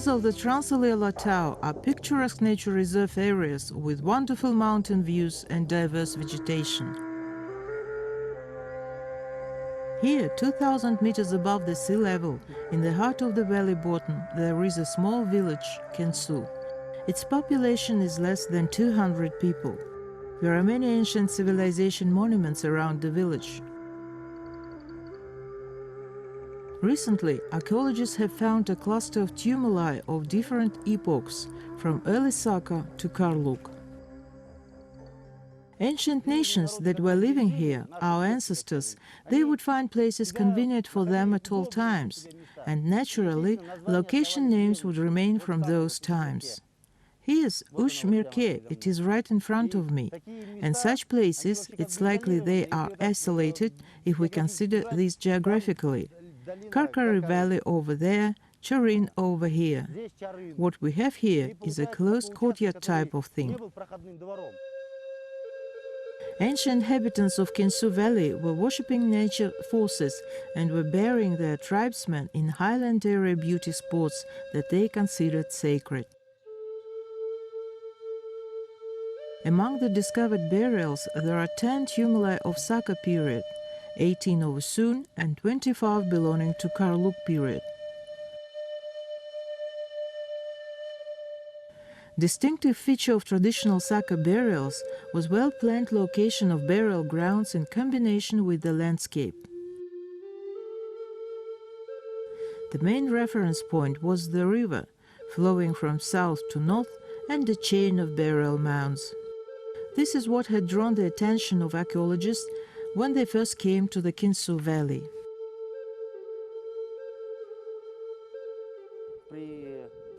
of the Ile Alatau are picturesque nature reserve areas with wonderful mountain views and diverse vegetation. Here, 2,000 meters above the sea level, in the heart of the valley bottom, there is a small village, Kensu. Its population is less than 200 people. There are many ancient civilization monuments around the village. Recently, archaeologists have found a cluster of tumuli of different epochs, from early Saka to Karluk. Ancient nations that were living here, our ancestors, they would find places convenient for them at all times, and naturally, location names would remain from those times. Here's Ush-Mirke, it is right in front of me, and such places, it's likely they are isolated if we consider this geographically. Karkari Valley over there, Chorin over here. What we have here is a closed courtyard type of thing. Ancient inhabitants of Kinzu Valley were worshipping nature forces and were burying their tribesmen in highland area beauty spots that they considered sacred. Among the discovered burials, there are 10 tumuli of Saka period, 18 of Usun and 25 belonging to Karluk period. Distinctive feature of traditional Saka burials was well-planned location of burial grounds in combination with the landscape. The main reference point was the river, flowing from south to north, and a chain of burial mounds. This is what had drawn the attention of archaeologists when they first came to the Kinzu Valley.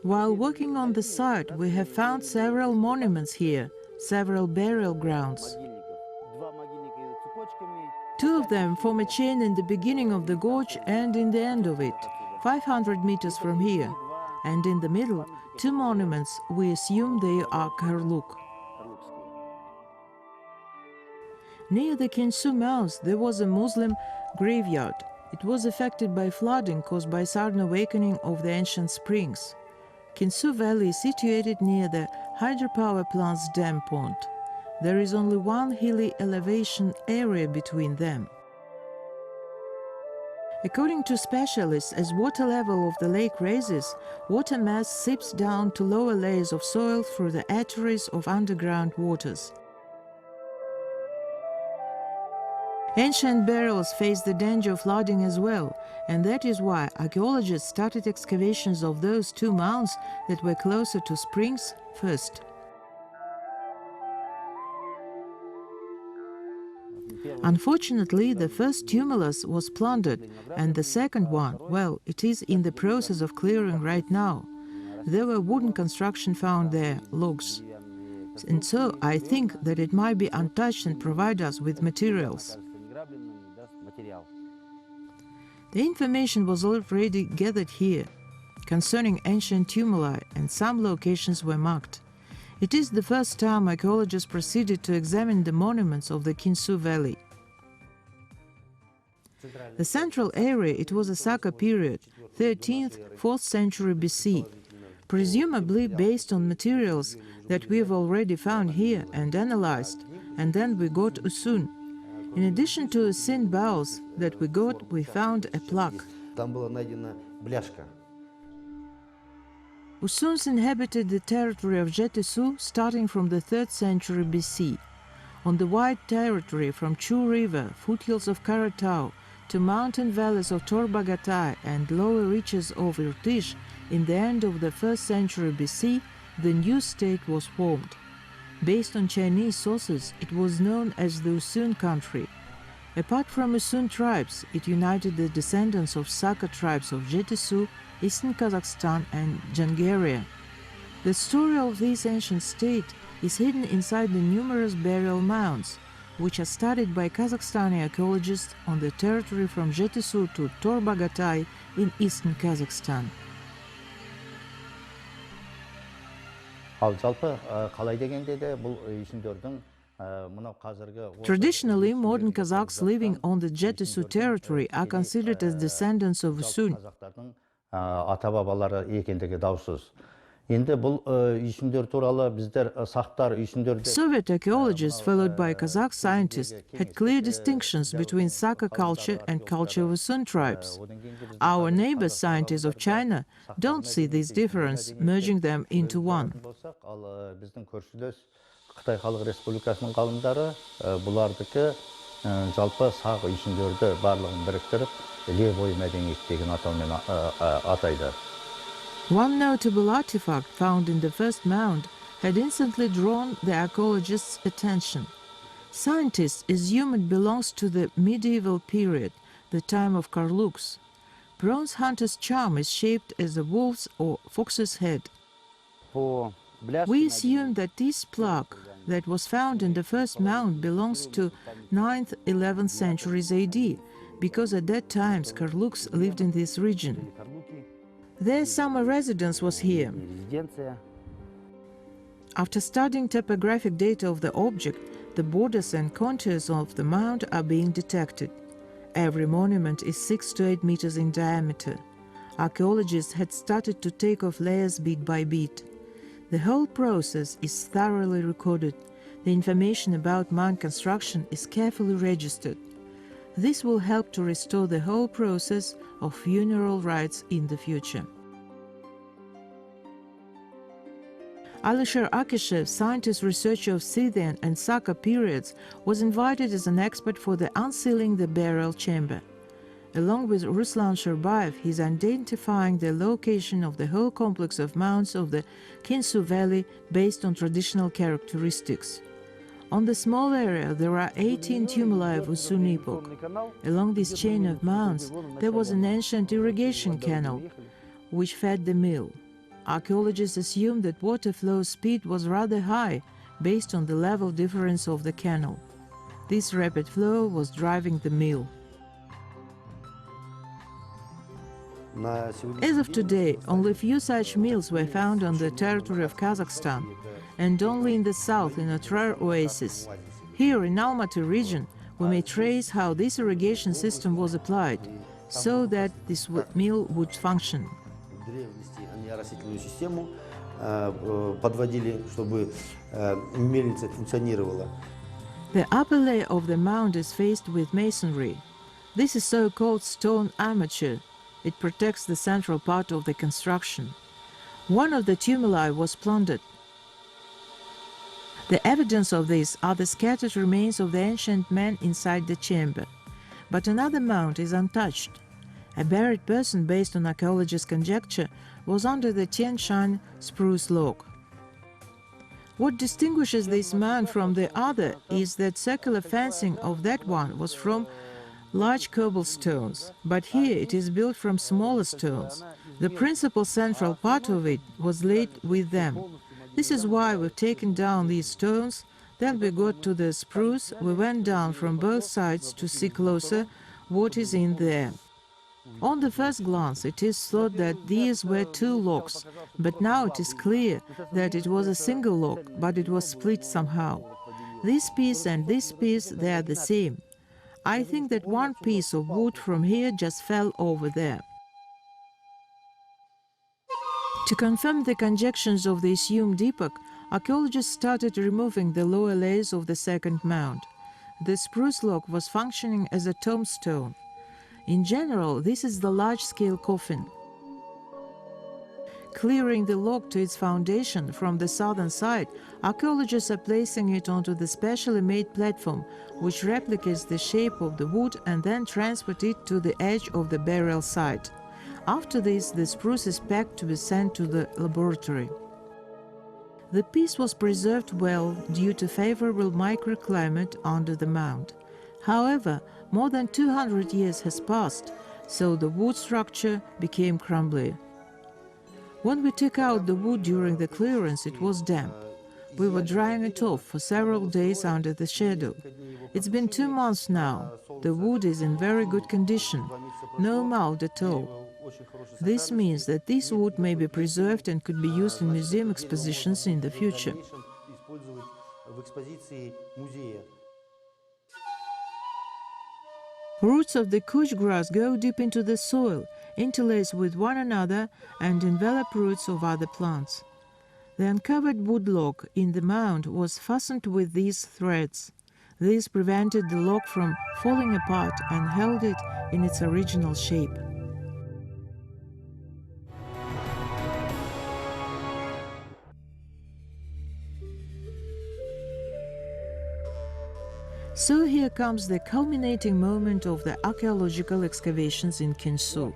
While walking on the site, we have found several monuments here, several burial grounds. Two of them form a chain in the beginning of the gorge and in the end of it, 500 meters from here, and in the middle, two monuments, we assume they are Karluk. Near the Kinzu mouth, there was a Muslim graveyard. It was affected by flooding caused by sudden awakening of the ancient springs. Kinzu Valley is situated near the hydropower plant's dam pond. There is only one hilly elevation area between them. According to specialists, as water level of the lake rises, water mass seeps down to lower layers of soil through the arteries of underground waters. Ancient burials face the danger of flooding as well, and that is why archaeologists started excavations of those two mounds that were closer to springs first. Unfortunately, the first tumulus was plundered, and the second one, well, it is in the process of clearing right now. There were wooden construction found there, logs. And so I think that it might be untouched and provide us with materials. The information was already gathered here concerning ancient tumuli, and some locations were marked. It is the first time archaeologists proceeded to examine the monuments of the Kinzu Valley. The central area, it was a Saka period, 13th, 4th century BC, presumably based on materials that we have already found here and analyzed, and then we got Usun. In addition to the sin bowls that we got, we found a plaque. Usuns inhabited the territory of Jetesu starting from the 3rd century BC. On the wide territory from Chu River, foothills of Karatau, to mountain valleys of Torbagatai and lower reaches of Irtish, in the end of the 1st century BC, the new state was formed. Based on Chinese sources, it was known as the Usun country. Apart from Usun tribes, it united the descendants of Saka tribes of Jetesu, Eastern Kazakhstan and Jangaria. The story of this ancient state is hidden inside the numerous burial mounds, which are studied by Kazakhstani archaeologists on the territory from Jetesu to Torbagatai in eastern Kazakhstan. Traditionally, modern Kazakhs living on the Jetesu territory are considered as descendants of Usun. ата бабалары екендігі даусыз. Енді бұл үйсіндер туралы біздер сақтар үйсіндерде Soviet archaeologists, followed by Kazakh scientists, had clear distinctions between Saka culture and culture of Sun tribes. Our neighbor scientists of China don't see this difference, merging them into one. Ал біздің көршілес Қытай Халық Республикасының ғалымдары бұлардікі жалпы сақ үйсіндерді барлығын біріктіріп, Іле бойы мәдениеті деген атаумен атайды. One notable artifact found in the first mound had instantly drawn the archaeologists' attention. Scientists assume it belongs to the medieval period, the time of Karluks. Bronze hunter's charm is shaped as a wolf's or fox's head. We assume that this plaque that was found in the first mound belongs to 9th, 11th centuries AD, because at that time Karluks lived in this region. Their summer residence was here. After studying topographic data of the object, the borders and contours of the mound are being detected. Every monument is 6 to 8 meters in diameter. Archaeologists had started to take off layers bit by bit. The whole process is thoroughly recorded. The information about mound construction is carefully registered. This will help to restore the whole process of funeral rites in the future. Alisher Akishev, scientist researcher of Scythian and Saka periods, was invited as an expert for the unsealing the burial chamber. Along with Ruslan Sherbaev, he is identifying the location of the whole complex of mounds of the Kinzu Valley based on traditional characteristics. On the small area, there are 18 tumuli of Usun epoch. Along this chain of mounds, there was an ancient irrigation canal, which fed the mill. Archaeologists assume that water flow speed was rather high, based on the level difference of the canal. This rapid flow was driving the mill. As of today, only few such mills were found on the territory of Kazakhstan, and only in the south in a rare oasis. Here in Almaty region, we may trace how this irrigation system was applied, so that this mill would function. The upper layer of the mound is faced with masonry. This is so-called stone armature. It protects the central part of the construction. One of the tumuli was plundered. The evidence of this are the scattered remains of the ancient men inside the chamber. But another mound is untouched. A buried person, based on archaeologists' conjecture, was under the Tian Shan spruce log. What distinguishes this mound from the other is that circular fencing of that one was from large cobblestones, but here it is built from smaller stones. The principal central part of it was laid with them. This is why we've taken down these stones. Then we got to the spruce. We went down from both sides to see closer what is in there. On the first glance, it is thought that these were two logs, but now it is clear that it was a single log, but it was split somehow. This piece and this piece, they are the same. I think that one piece of wood from here just fell over there. To confirm the conjectures of the assumed epoch, archaeologists started removing the lower layers of the second mound. The spruce log was functioning as a tombstone. In general, this is the large-scale coffin. Clearing the log to its foundation from the southern side, archaeologists are placing it onto the specially made platform, which replicates the shape of the wood, and then transport it to the edge of the burial site. After this, the spruce is packed to be sent to the laboratory. The piece was preserved well due to favorable microclimate under the mound. However, more than 200 years has passed, so the wood structure became crumbly. When we took out the wood during the clearance, it was damp. We were drying it off for several days under the shadow. It's been 2 months now. The wood is in very good condition, no mold at all. This means that this wood may be preserved and could be used in museum expositions in the future. Roots of the couch grass go deep into the soil, interlace with one another and envelop roots of other plants. The uncovered woodlock in the mound was fastened with these threads. This prevented the log from falling apart and held it in its original shape. So here comes the culminating moment of the archaeological excavations in Kinzu.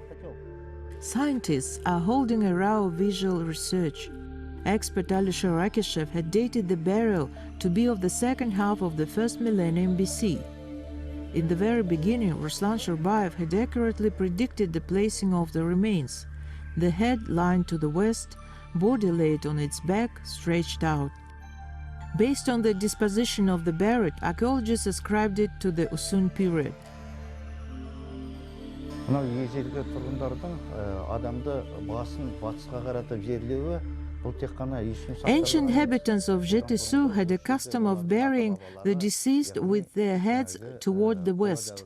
Scientists are holding a row of visual research. Expert Alisher had dated the burial to be of the second half of the first millennium BC. In the very beginning, Ruslan Shurbayev had accurately predicted the placing of the remains. The head lying to the west, body laid on its back, stretched out. Based on the disposition of the buried, archaeologists ascribed it to the Usun period. Ancient inhabitants of Jetesu had a custom of burying the deceased with their heads toward the west.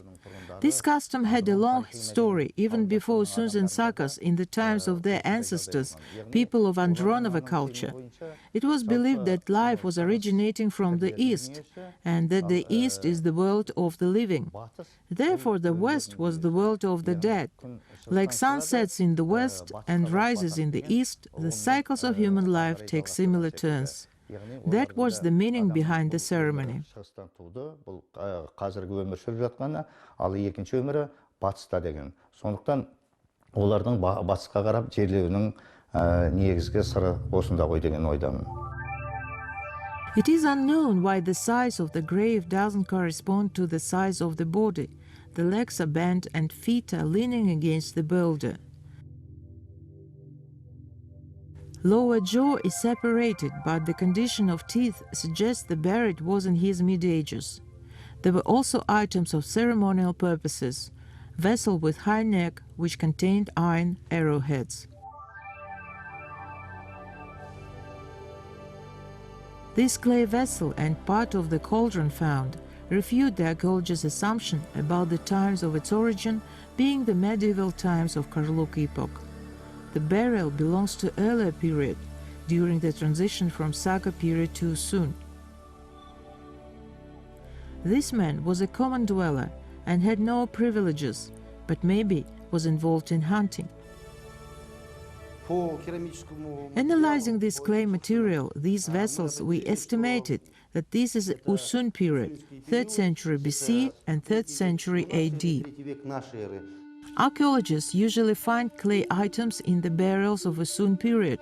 This custom had a long story, even before Usuns and Sakas, in the times of their ancestors, people of Andronova culture. It was believed that life was originating from the east, and that the east is the world of the living. Therefore, the west was the world of the dead. Like sunsets in the west and rises in the east, the cycles of human life take similar turns. That was the meaning behind the ceremony. It is unknown why the size of the grave doesn't correspond to the size of the body. The legs are bent and feet are leaning against the boulder. Lower jaw is separated, but the condition of teeth suggests the buried was in his mid-ages. There were also items of ceremonial purposes, vessel with high neck which contained iron arrowheads. This clay vessel and part of the cauldron found refute the archaeologist's assumption about the times of its origin being the medieval times of Karluk epoch. The burial belongs to earlier period, during the transition from Saka period to Usun. This man was a common dweller and had no privileges, but maybe was involved in hunting. Analyzing this clay material, these vessels, we estimated that this is Usun period, 3rd century BC and 3rd century AD. Archaeologists usually find clay items in the burials of Usun period,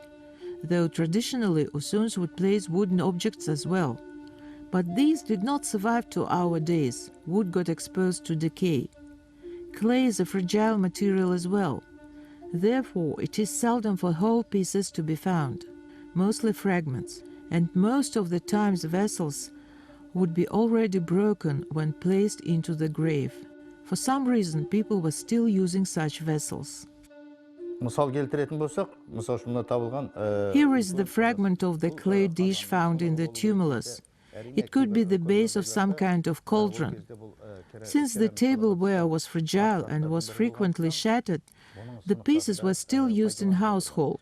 though traditionally Usuns would place wooden objects as well. But these did not survive to our days. Wood got exposed to decay. Clay is a fragile material as well. Therefore, it is seldom for whole pieces to be found, mostly fragments, and most of the times vessels would be already broken when placed into the grave. For some reason, people were still using such vessels. Here is the fragment of the clay dish found in the tumulus. It could be the base of some kind of cauldron. Since the tableware was fragile and was frequently shattered, the pieces were still used in household.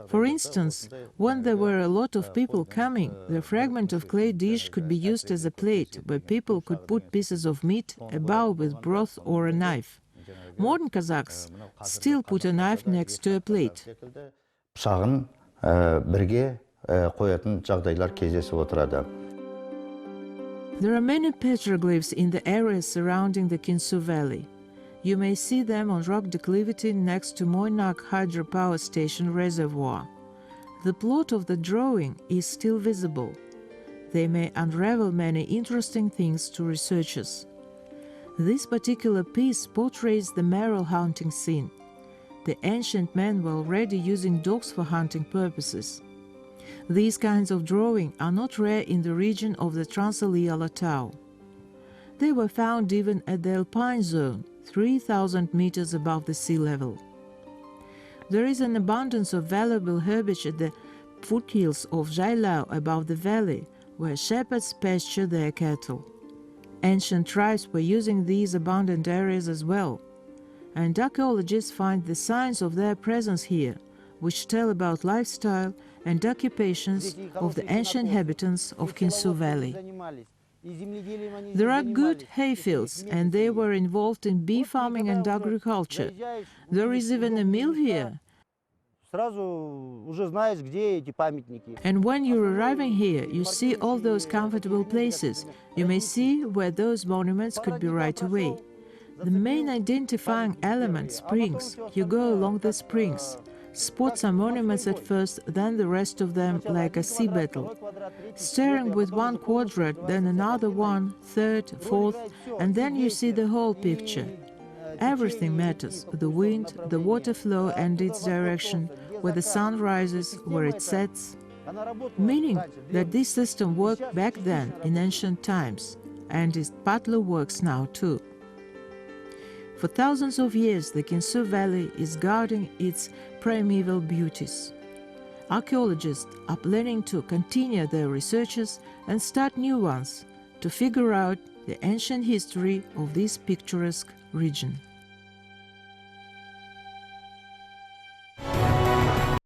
For instance, when there were a lot of people coming, the fragment of clay dish could be used as a plate where people could put pieces of meat, a bowl with broth or a knife. Modern Kazakhs still put a knife next to a plate. There are many petroglyphs in the areas surrounding the Kinsu Valley. You may see them on rock declivity next to Moynak hydropower station reservoir. The plot of the drawing is still visible. They may unravel many interesting things to researchers. This particular piece portrays the Merrill hunting scene. The ancient men were already using dogs for hunting purposes. These kinds of drawing are not rare in the region of the Ile Alatau. They were found even at the alpine zone, 3,000 meters above the sea level. There is an abundance of valuable herbage at the foothills of Jailao above the valley, where shepherds pasture their cattle. Ancient tribes were using these abundant areas as well. and archaeologists find the signs of their presence here, which tell about lifestyle and occupations of the ancient inhabitants of Kinzu Valley. There are good hay fields, and they were involved in bee farming and agriculture. There is even a mill here. And when you're arriving here, you see all those comfortable places. You may see where those monuments could be right away. The main identifying element, springs. You go along the springs. Spot some monuments at first, then the rest of them like a sea battle. Staring with one quadrant, then another one, third, fourth, and then you see the whole picture. Everything matters: the wind, the water flow and its direction, where the sun rises, where it sets. Meaning that this system worked back then in ancient times, and it partly works now too. For thousands of years, the Kinzu Valley is guarding its primeval beauties. Archaeologists are planning to continue their researches and start new ones to figure out the ancient history of this picturesque region.